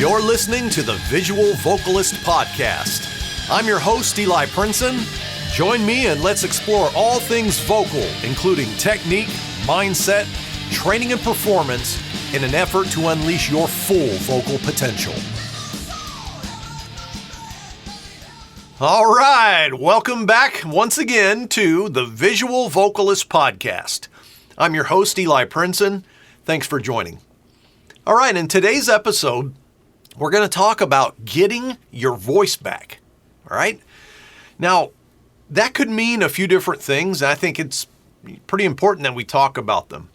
You're listening to the Visual Vocalist Podcast. I'm your host, Eli Princeton. Join me and let's explore all things vocal, including technique, mindset, training, and performance in an effort to unleash your full vocal potential. All right, welcome back once again to the Visual Vocalist Podcast. I'm your host, Eli Princeton. Thanks for joining. All right, in today's episode, we're going to talk about getting your voice back. All right? Now, that could mean a few different things. I think it's pretty important that we talk about them.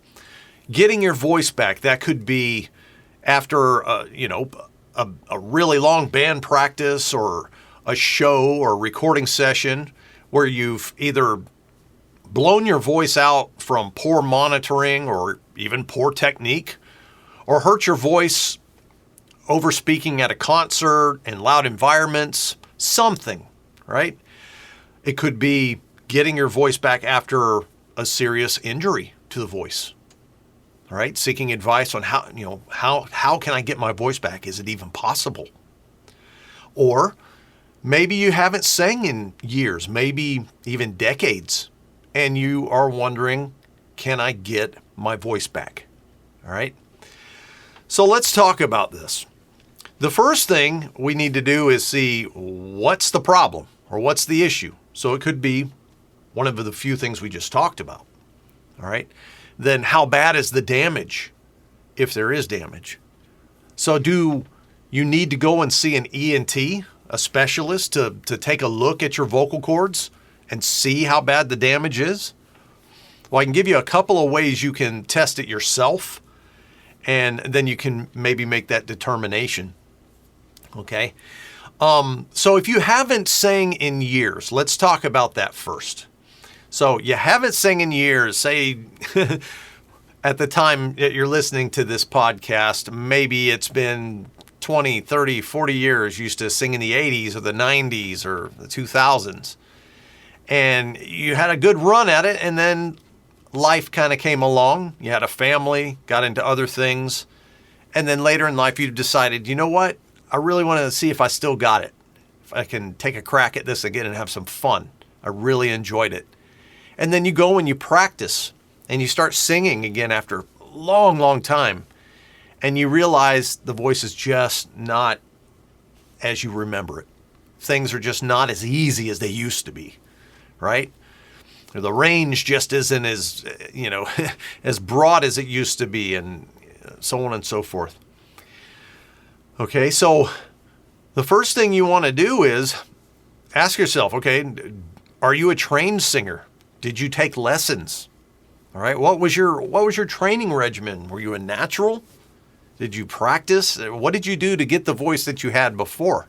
Getting your voice back, that could be after, a really long band practice or a show or recording session where you've either blown your voice out from poor monitoring or even poor technique, or hurt your voice over speaking at a concert in loud environments, something, right? It could be getting your voice back after a serious injury to the voice, all right? Seeking advice on how can I get my voice back? Is it even possible? Or maybe you haven't sang in years, maybe even decades, and you are wondering, can I get my voice back? All right? So let's talk about this. The first thing we need to do is see what's the problem or what's the issue. So it could be one of the few things we just talked about. All right. Then how bad is the damage, if there is damage? So do you need to go and see an ENT, a specialist, to take a look at your vocal cords and see how bad the damage is? Well, I can give you a couple of ways you can test it yourself, and then you can maybe make that determination. Okay. So if you haven't sang in years, let's talk about that first. So you haven't sang in years, say at the time that you're listening to this podcast, maybe it's been 20, 30, 40 years. You used to sing in the 80s or the 90s or the 2000s. And you had a good run at it, and then life kind of came along. You had a family, got into other things. And then later in life, you decided, you know what? I really want to see if I still got it. If I can take a crack at this again and have some fun. I really enjoyed it. And then you go and you practice and you start singing again after a long, long time. And you realize the voice is just not as you remember it. Things are just not as easy as they used to be, right? The range just isn't as, as broad as it used to be, and so on and so forth. Okay, so the first thing you want to do is ask yourself, okay, are you a trained singer? Did you take lessons? All right, what was your training regimen? Were you a natural? Did you practice? What did you do to get the voice that you had before?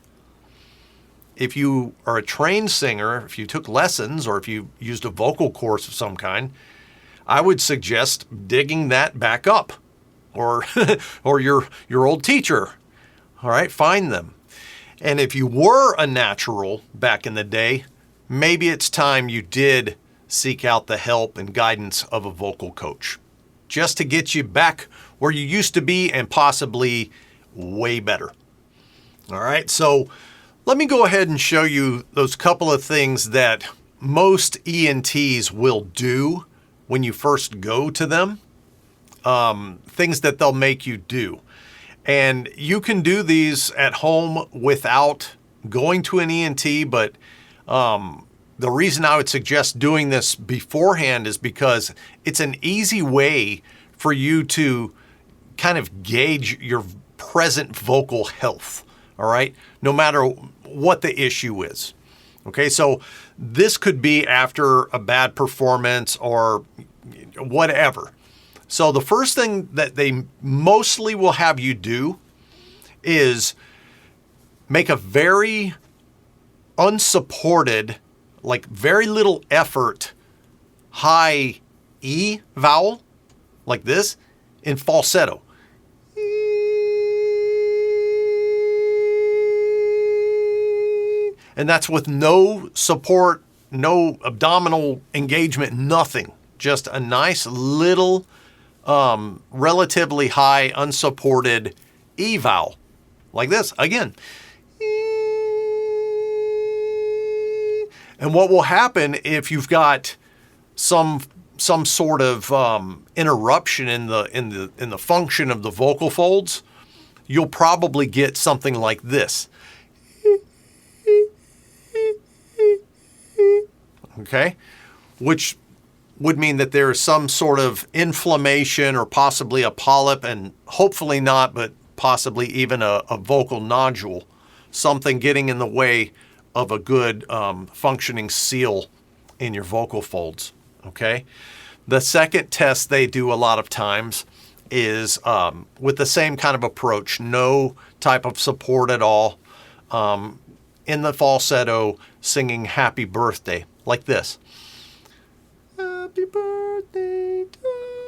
If you are a trained singer, if you took lessons or if you used a vocal course of some kind, I would suggest digging that back up, or or your old teacher. All right, find them. And if you were a natural back in the day, maybe it's time you did seek out the help and guidance of a vocal coach, just to get you back where you used to be and possibly way better. All right, so let me go ahead and show you those couple of things that most ENTs will do when you first go to them, things that they'll make you do. And you can do these at home without going to an ENT, but the reason I would suggest doing this beforehand is because it's an easy way for you to kind of gauge your present vocal health, all right? No matter what the issue is. Okay, so this could be after a bad performance or whatever. So the first thing that they mostly will have you do is make a very unsupported, like very little effort, high E vowel, like this, in falsetto. And that's with no support, no abdominal engagement, nothing. Just a nice little, relatively high, unsupported E vowel. like this again. And what will happen if you've got some sort of interruption in the function of the vocal folds, you'll probably get something like this. Okay? Which would mean that there is some sort of inflammation or possibly a polyp, and hopefully not, but possibly even a vocal nodule, something getting in the way of a good functioning seal in your vocal folds. Okay? The second test they do a lot of times is with the same kind of approach, no type of support at all, in the falsetto, singing happy birthday, like this. Happy birthday to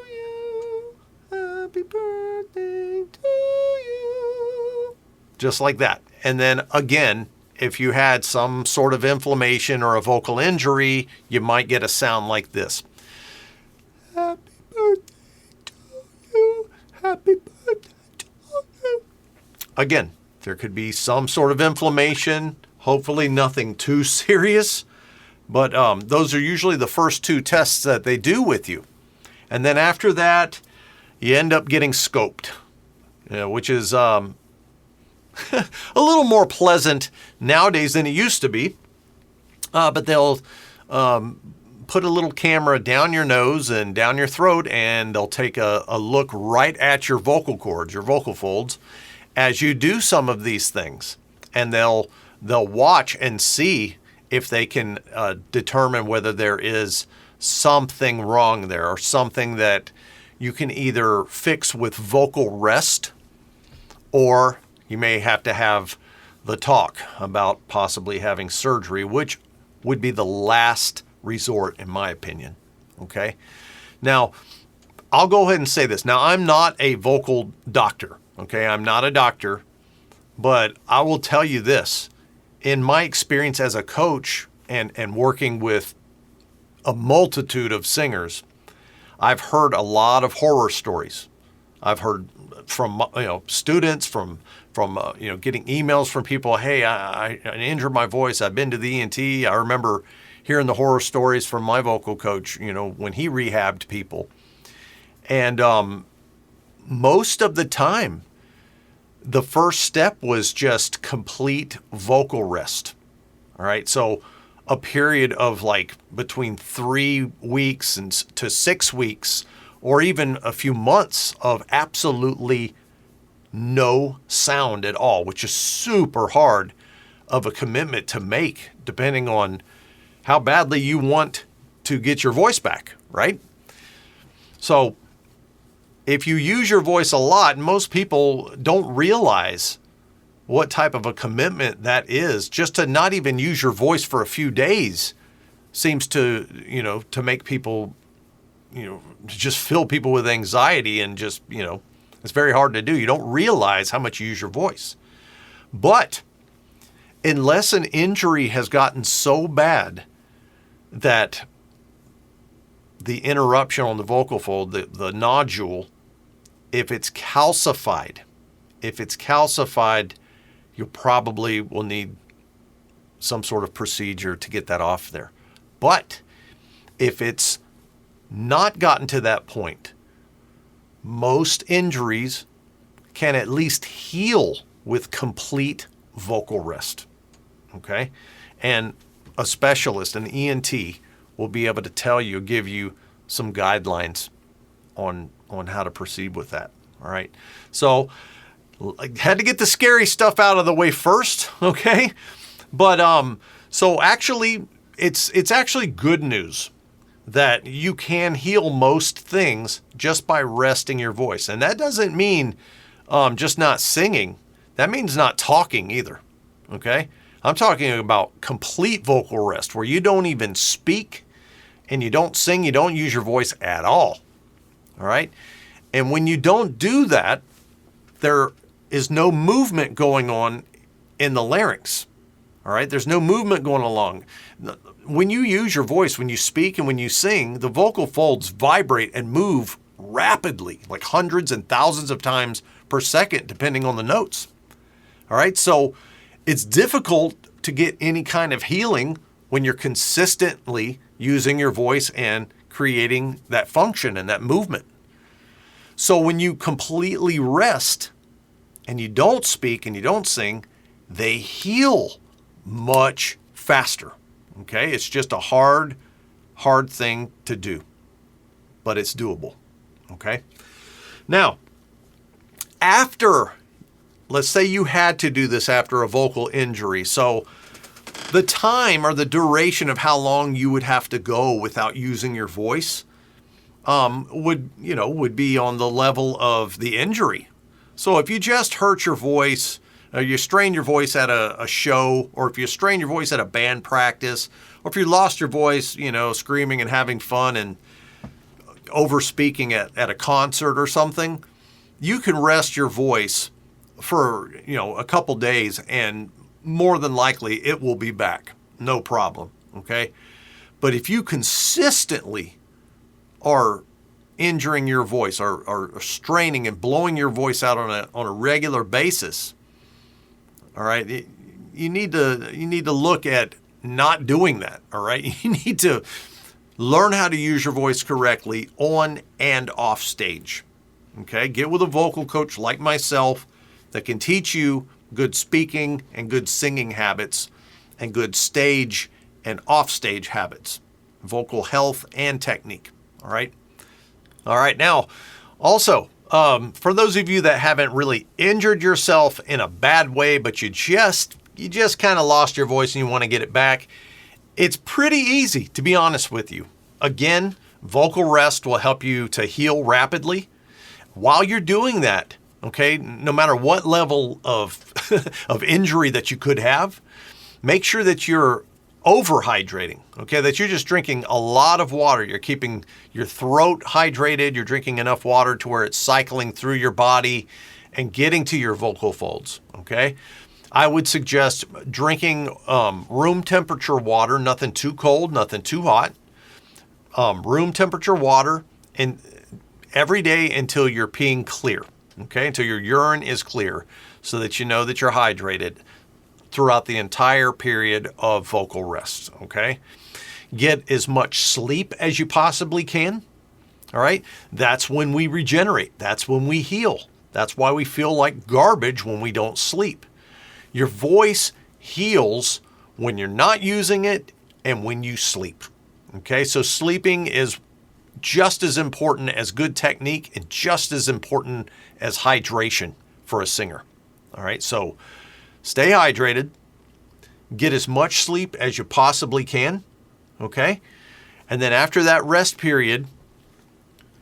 you, happy birthday to you. Just like that. And then again, if you had some sort of inflammation or a vocal injury, you might get a sound like this. Happy birthday to you, happy birthday to you. Again, there could be some sort of inflammation, hopefully nothing too serious. But those are usually the first two tests that they do with you. And then after that, you end up getting scoped, which is a little more pleasant nowadays than it used to be. But they'll put a little camera down your nose and down your throat, and they'll take a look right at your vocal cords, your vocal folds, as you do some of these things. And they'll watch and see if they can determine whether there is something wrong there, or something that you can either fix with vocal rest, or you may have to have the talk about possibly having surgery, which would be the last resort, in my opinion. Okay? Now, I'll go ahead and say this. Now, I'm not a vocal doctor. Okay? I'm not a doctor, but I will tell you this. In my experience as a coach and working with a multitude of singers, I've heard a lot of horror stories. I've heard from students, from getting emails from people. Hey, I injured my voice. I've been to the ENT. I remember hearing the horror stories from my vocal coach, when he rehabbed people. And most of the time, the first step was just complete vocal rest. All right. So a period of like between 3 weeks and to 6 weeks, or even a few months of absolutely no sound at all, which is super hard of a commitment to make, depending on how badly you want to get your voice back. Right. So if you use your voice a lot, most people don't realize what type of a commitment that is. Just to not even use your voice for a few days seems to make people, just fill people with anxiety, and just, it's very hard to do. You don't realize how much you use your voice. But unless an injury has gotten so bad that the interruption on the vocal fold, the nodule, if it's calcified, you probably will need some sort of procedure to get that off there. But if it's not gotten to that point, most injuries can at least heal with complete vocal rest. Okay? And a specialist, an ENT, will be able to give you some guidelines on how to proceed with that. All right. So I had to get the scary stuff out of the way first. Okay. But so actually it's actually good news that you can heal most things just by resting your voice. And that doesn't mean just not singing. That means not talking either. Okay. I'm talking about complete vocal rest, where you don't even speak and you don't sing, you don't use your voice at all. All right. And when you don't do that, there is no movement going on in the larynx. All right. There's no movement going along. When you use your voice, when you speak and when you sing, the vocal folds vibrate and move rapidly, like hundreds and thousands of times per second, depending on the notes. All right, so it's difficult to get any kind of healing when you're consistently using your voice and creating that function and that movement. So when you completely rest and you don't speak and you don't sing, they heal much faster. Okay, it's just a hard thing to do, but it's doable. Okay, now after, let's say you had to do this after a vocal injury, so the time or the duration of how long you would have to go without using your voice would be on the level of the injury. So if you just hurt your voice, you strain your voice at a show, or if you strain your voice at a band practice, or if you lost your voice, screaming and having fun and over speaking at a concert or something, you can rest your voice for, a couple days, and more than likely it will be back. No problem. Okay. But if you consistently are injuring your voice, or straining and blowing your voice out on a regular basis, all right, you need to look at not doing that. All right. You need to learn how to use your voice correctly on and off stage. Okay. Get with a vocal coach like myself that can teach you good speaking and good singing habits and good stage and off stage habits, vocal health and technique. All right. All right. Now, also, for those of you that haven't really injured yourself in a bad way, but you just kind of lost your voice and you want to get it back, it's pretty easy, to be honest with you. Again, vocal rest will help you to heal rapidly. While you're doing that, okay, no matter what level of of injury that you could have, make sure that you're overhydrating, okay, that you're just drinking a lot of water. You're keeping your throat hydrated. You're drinking enough water to where it's cycling through your body and getting to your vocal folds, okay? I would suggest drinking room temperature water, nothing too cold, nothing too hot. Room temperature water and every day until you're peeing clear, okay, until your urine is clear, so that you know that you're hydrated throughout the entire period of vocal rest, okay? Get as much sleep as you possibly can, all right? That's when we regenerate. That's when we heal. That's why we feel like garbage when we don't sleep. Your voice heals when you're not using it and when you sleep, okay? So sleeping is just as important as good technique and just as important as hydration for a singer, all right? So stay hydrated, get as much sleep as you possibly can, okay? And then after that rest period,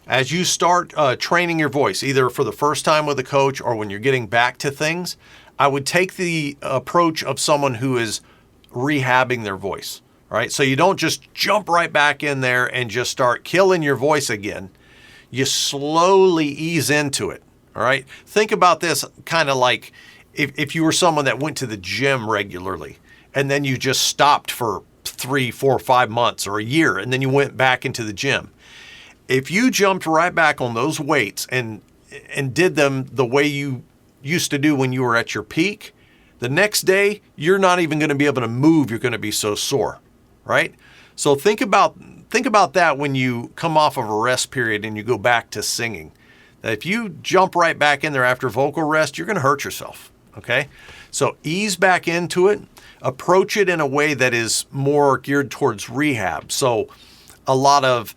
as you start training your voice, either for the first time with a coach or when you're getting back to things, I would take the approach of someone who is rehabbing their voice, all right? So you don't just jump right back in there and just start killing your voice again. You slowly ease into it, all right? Think about this kind of like if you were someone that went to the gym regularly and then you just stopped for 3, 4, 5 months or a year and then you went back into the gym. If you jumped right back on those weights and did them the way you used to do when you were at your peak, the next day you're not even going to be able to move. You're going to be so sore, right? So think about that when you come off of a rest period and you go back to singing. That if you jump right back in there after vocal rest, you're going to hurt yourself. Okay, so ease back into it, approach it in a way that is more geared towards rehab. So a lot of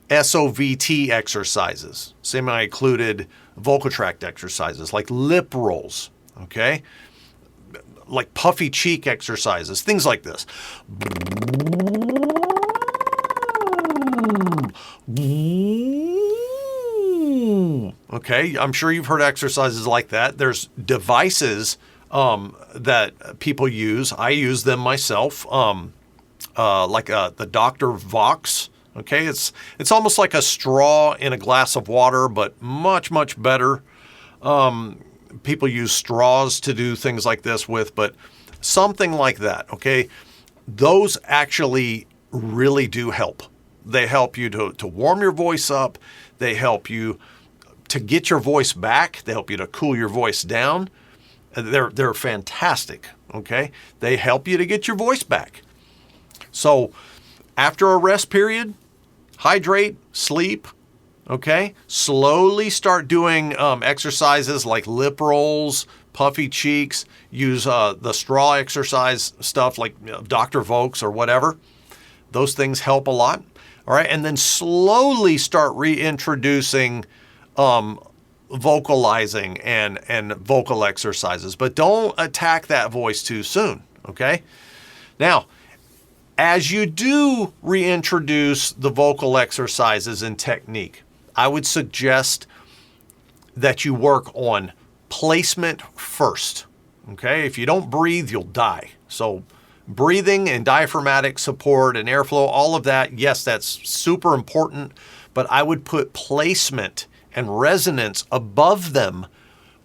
SOVT exercises, semi-occluded vocal tract exercises like lip rolls, okay, like puffy cheek exercises, things like this. Okay, I'm sure you've heard exercises like that. There's devices that people use. I use them myself, like the Dr. Vox. Okay, it's almost like a straw in a glass of water, but much, much better. People use straws to do things like this with, but something like that, okay? Those actually really do help. They help you to warm your voice up. They help you to get your voice back. They help you to cool your voice down. They're fantastic, okay? They help you to get your voice back. So after a rest period, hydrate, sleep, okay? Slowly start doing exercises like lip rolls, puffy cheeks, use the straw exercise stuff like Dr. Vokes or whatever. Those things help a lot, all right? And then slowly start reintroducing vocalizing and vocal exercises, but don't attack that voice too soon, okay? Now, as you do reintroduce the vocal exercises and technique, I would suggest that you work on placement first, okay? If you don't breathe, you'll die. So breathing and diaphragmatic support and airflow, all of that, yes, that's super important, but I would put placement and resonance above them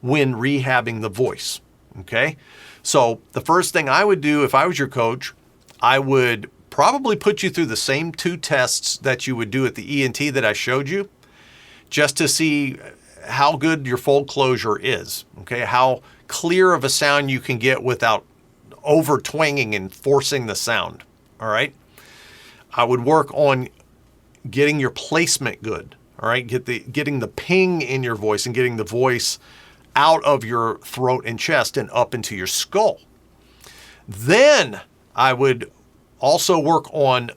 when rehabbing the voice, okay? So the first thing I would do if I was your coach, I would probably put you through the same 2 tests that you would do at the ENT that I showed you, just to see how good your fold closure is, okay? How clear of a sound you can get without over twanging and forcing the sound, all right? I would work on getting your placement good, all right? Getting the ping in your voice and getting the voice out of your throat and chest and up into your skull. Then I would also work on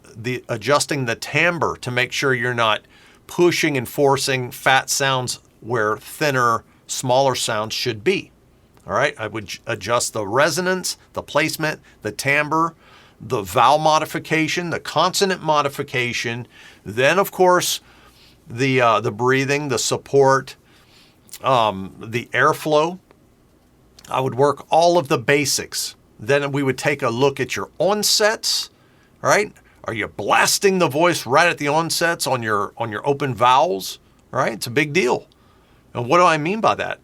adjusting the timbre to make sure you're not pushing and forcing fat sounds where thinner, smaller sounds should be. All right, I would adjust the resonance, the placement, the timbre, the vowel modification, the consonant modification, then of course the breathing, the support, the airflow. I would work all of the basics. Then we would take a look at your onsets, all right? Are you blasting the voice right at the onsets on your open vowels? All right, it's a big deal. And what do I mean by that?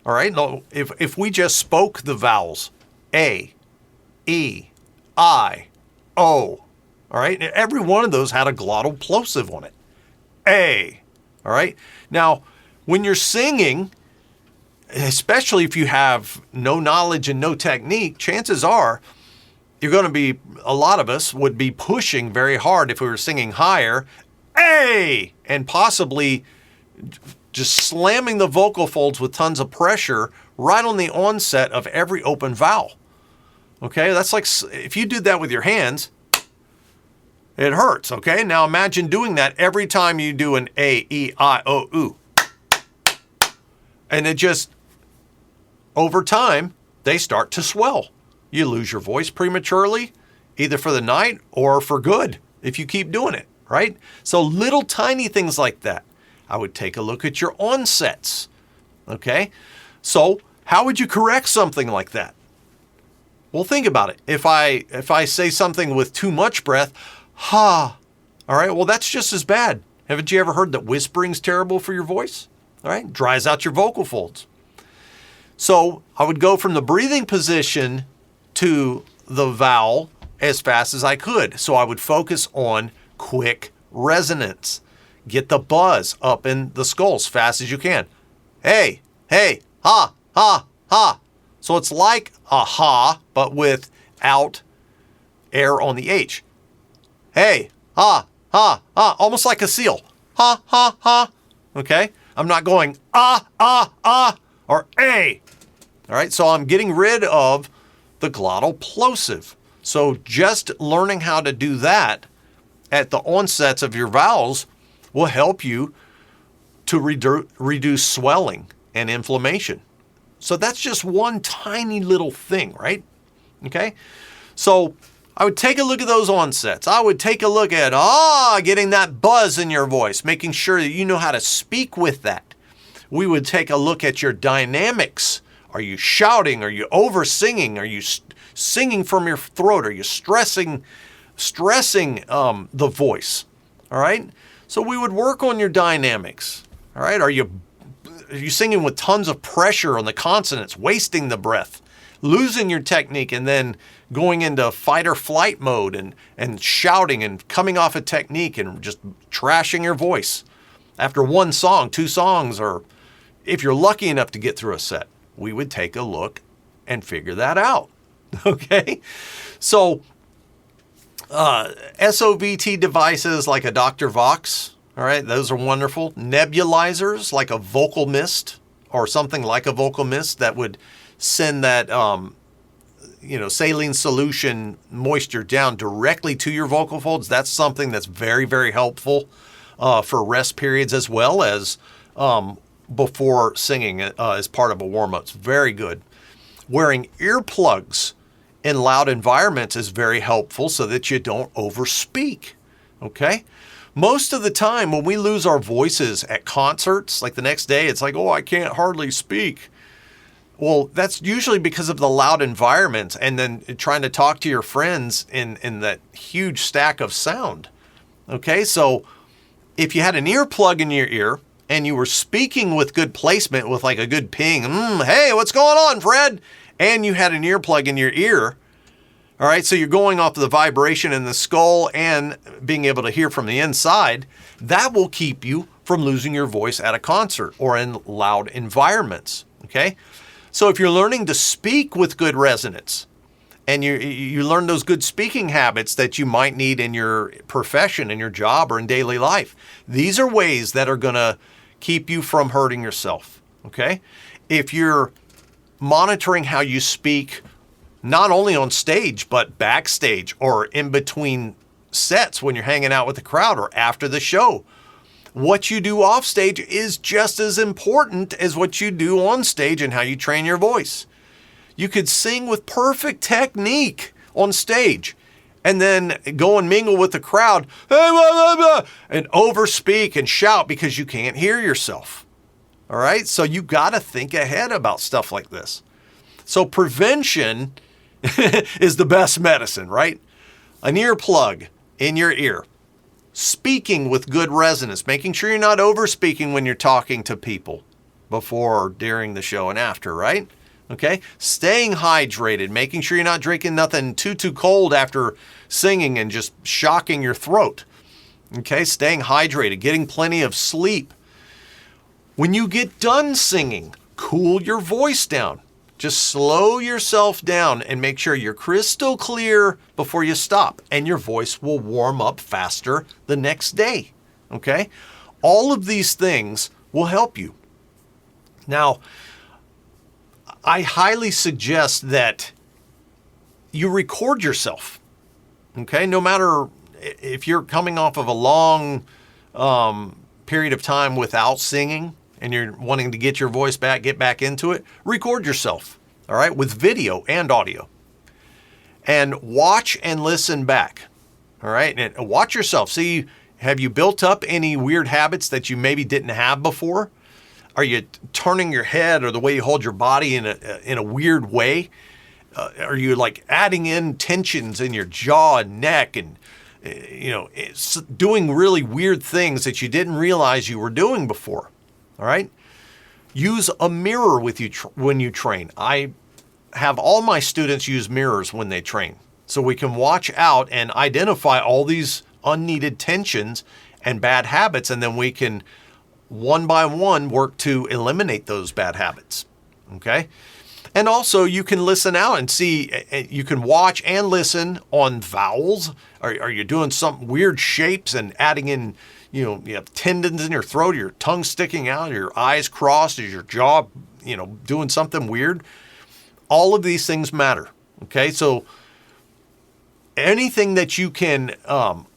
All right, no, if we just spoke the vowels, A, E, I, O, all right? Every one of those had a glottal plosive on it. A, all right? Now, when you're singing, especially if you have no knowledge and no technique, chances are you're going to be, a lot of us would be pushing very hard if we were singing higher, A, and possibly just slamming the vocal folds with tons of pressure right on the onset of every open vowel. Okay, that's like if you did that with your hands, it hurts, okay? Now imagine doing that every time you do an A, E, I, O, U. And it just, over time, they start to swell. You lose your voice prematurely, either for the night or for good, if you keep doing it, right? So little tiny things like that. I would take a look at your onsets, okay? So how would you correct something like that? Well, think about it. If I say something with too much breath, ha, all right, well, that's just as bad. Haven't you ever heard that whispering's terrible for your voice? All right, dries out your vocal folds. So I would go from the breathing position to the vowel as fast as I could. So I would focus on quick resonance. Get the buzz up in the skull as fast as you can. Hey, hey, ha, ha, ha. So it's like a ha, but without air on the H. Hey, ha, ha, ha. Almost like a seal. Ha, ha, ha. Okay? I'm not going or a. All right? So I'm getting rid of the glottal plosive. So just learning how to do that at the onsets of your vowels will help you to reduce swelling and inflammation. So that's just one tiny little thing, right? Okay? So I would take a look at those onsets. I would take a look at, getting that buzz in your voice, making sure that you know how to speak with that. We would take a look at your dynamics. Are you shouting? Are you over singing? Are you singing from your throat? Are you stressing the voice? All right? So we would work on your dynamics. All right? Are you singing with tons of pressure on the consonants, wasting the breath, losing your technique, and then going into fight or flight mode and shouting and coming off a technique and just trashing your voice after one song, two songs, or if you're lucky enough to get through a set? We would take a look and figure that out. Okay? So, SOVT devices like a Dr. Vox, all right, those are wonderful. Nebulizers like a Vocal Mist or something like a Vocal Mist that would send that, saline solution moisture down directly to your vocal folds. That's something that's very, very helpful for rest periods as well as before singing as part of a warm-up. It's very good. Wearing earplugs in loud environments is very helpful so that you don't overspeak, okay? Most of the time when we lose our voices at concerts, like the next day, it's like, oh, I can't hardly speak. Well, that's usually because of the loud environment and then trying to talk to your friends in that huge stack of sound, okay? So if you had an earplug in your ear and you were speaking with good placement with like a good ping, hey, what's going on, Fred? And you had an earplug in your ear, all right, so you're going off the vibration in the skull and being able to hear from the inside, that will keep you from losing your voice at a concert or in loud environments, okay? So if you're learning to speak with good resonance and you learn those good speaking habits that you might need in your profession, in your job, or in daily life, these are ways that are going to keep you from hurting yourself, okay? If you're monitoring how you speak, not only on stage, but backstage or in between sets when you're hanging out with the crowd or after the show, what you do off stage is just as important as what you do on stage and how you train your voice. You could sing with perfect technique on stage and then go and mingle with the crowd and overspeak and shout because you can't hear yourself. All right? So you got to think ahead about stuff like this. So prevention is the best medicine, right? An earplug in your ear. Speaking with good resonance, making sure you're not over speaking when you're talking to people before or during the show and after, right? Okay. Staying hydrated, making sure you're not drinking nothing too cold after singing and just shocking your throat. Okay. Staying hydrated, getting plenty of sleep. When you get done singing, cool your voice down. Just slow yourself down and make sure you're crystal clear before you stop, and your voice will warm up faster the next day, okay? All of these things will help you. Now, I highly suggest that you record yourself, okay? No matter if you're coming off of a long period of time without singing, and you're wanting to get your voice back, get back into it, record yourself, all right, with video and audio. And watch and listen back, all right? And watch yourself. See, have you built up any weird habits that you maybe didn't have before? Are you turning your head or the way you hold your body in a weird way? Are you like adding in tensions in your jaw and neck and, doing really weird things that you didn't realize you were doing before? All right. Use a mirror with you when you train. I have all my students use mirrors when they train so we can watch out and identify all these unneeded tensions and bad habits. And then we can one by one work to eliminate those bad habits. Okay. And also you can listen out and see, you can watch and listen on vowels. Are you doing some weird shapes and adding in, you have tendons in your throat, your tongue sticking out, your eyes crossed, is your jaw, doing something weird? All of these things matter, okay? So anything that you can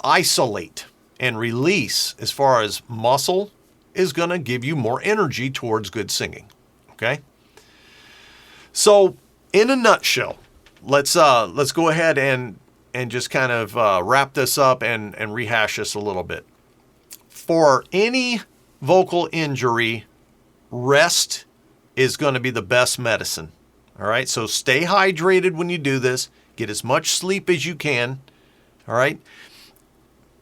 isolate and release as far as muscle is going to give you more energy towards good singing, okay? So in a nutshell, let's go ahead and just kind of wrap this up and rehash this a little bit. For any vocal injury, rest is going to be the best medicine. All right. So stay hydrated when you do this. Get as much sleep as you can. All right.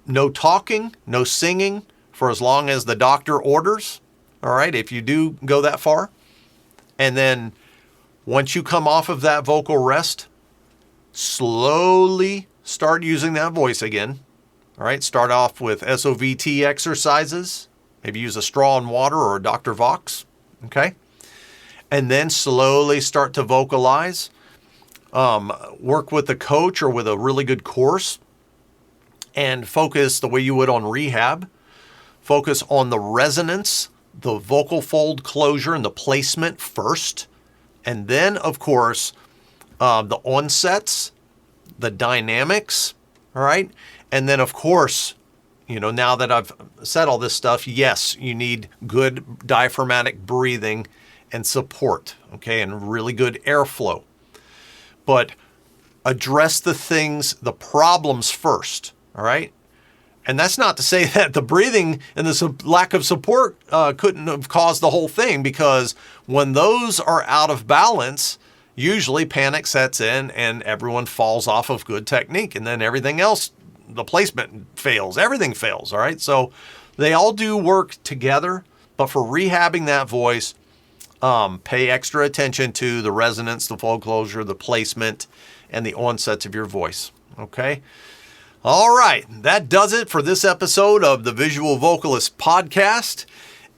No talking, no singing for as long as the doctor orders. All right. If you do go that far. And then once you come off of that vocal rest, slowly start using that voice again. All right, start off with SOVT exercises. Maybe use a straw and water or a Dr. Vox, okay? and then slowly start to vocalize. Work with a coach or with a really good course and focus the way you would on rehab. Focus on the resonance, the vocal fold closure, and the placement first. And then, of course, the onsets, the dynamics, all right? And then, of course, now that I've said all this stuff, yes, you need good diaphragmatic breathing and support, okay, and really good airflow. But address the problems first, all right? And that's not to say that the breathing and the lack of support couldn't have caused the whole thing, because when those are out of balance, usually panic sets in and everyone falls off of good technique, and then everything else, the placement fails, everything fails, all right? So they all do work together, but for rehabbing that voice, pay extra attention to the resonance, the fold closure, the placement, and the onsets of your voice, okay? All right, that does it for this episode of the Visual Vocalist Podcast.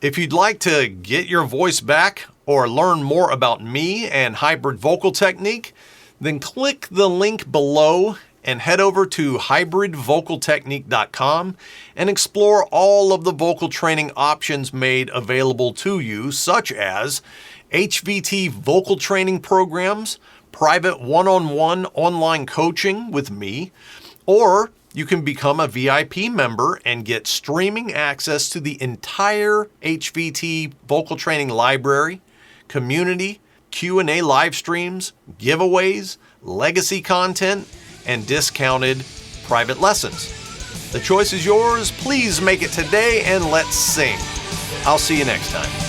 If you'd like to get your voice back or learn more about me and hybrid vocal technique, then click the link below and head over to hybridvocaltechnique.com and explore all of the vocal training options made available to you, such as HVT vocal training programs, private one-on-one online coaching with me, or you can become a VIP member and get streaming access to the entire HVT vocal training library, community, Q&A live streams, giveaways, legacy content, and discounted private lessons. The choice is yours. Please make it today and let's sing. I'll see you next time.